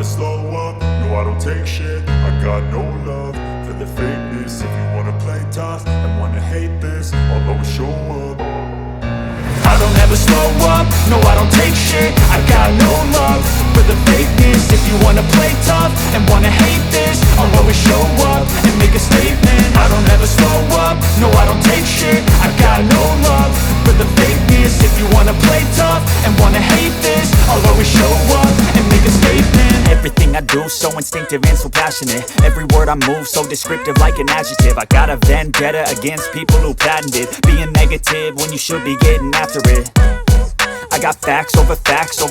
slow up, no I don't take shit. I got no love for the fakeness. If you wanna play tough and wanna hate this, I'll always show up. I don't ever slow up, no I don't take shit. I got no love for the fakeness. If you wanna play tough and wanna hate this, I'll always show up and make a statement. I don't ever slow up, no I don't take shit. I got no love for the fakeness. If you wanna play tough and wanna hate this, I'll always show up and make a statement. Everything I do so instinctive and so passionate. Every word I move so descriptive like an adjective. I got a vendetta against people who patented being negative when you should be getting after it. I got facts over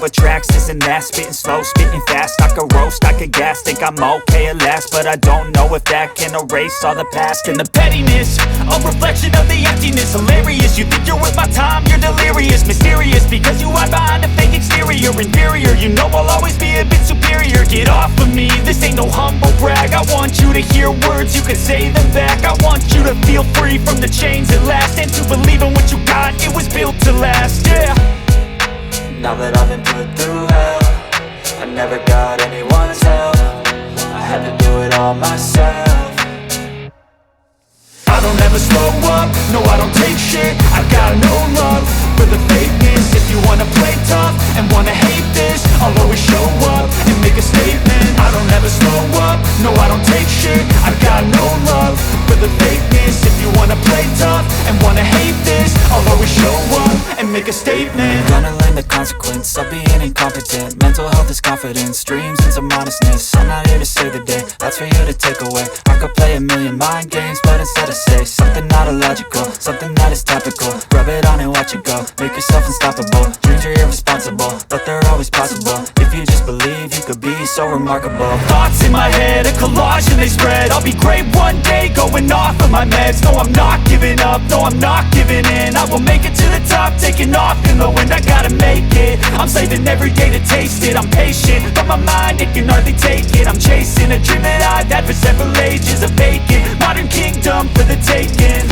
tracks, this and that. Spitting slow, spitting fast, I could roast, I could gas. Think I'm okay at last, but I don't know if that can erase all the past. And the pettiness, a reflection of the emptiness. Hilarious, you think you're worth my time, you're delirious. Mysterious, because you hide behind a fake exterior. Inferior, you know I'll always be a bit superior. Get off of me, this ain't no humble brag. I want you to hear words, you can say them back. I want you to feel free from the chains at last, and to believe in what you got, it was built to last, yeah. Now that I've been put through hell, I never got anyone's help. I had to do it all myself. I don't ever slow up, no I don't take shit. I got no love for the fakeness. If you wanna play tough and wanna hate this, I'll always show up and make a statement. I don't ever slow up, no I don't take shit. I got no love for the fakeness. If you wanna play tough and wanna hate this, I'll always show up and make a statement. Gonna learn the consequence of being incompetent. Mental health is confidence, dreams and some honestness. I'm not here to save the day, that's for you to take away. I could play a million mind games, but instead I say something not illogical, something that is topical. Rub it on and watch it go, make yourself unstoppable. Dreams are irresponsible, but they're always possible. If you just believe, you could be so remarkable. Thoughts in my head, a collage and they spread. I'll be great one day, going off of my meds. No, I'm not giving up, no, I'm not giving in. I will make it to the top, taking off in the wind. I gotta make it, I'm saving every day to taste it. I'm patient, but my mind, it can hardly take it. I'm chasing a dream that I've had for several ages. A vacant, modern kingdom for the taking.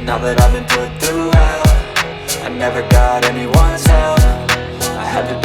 Now that I've been put through hell, I never got anyone's help. I had to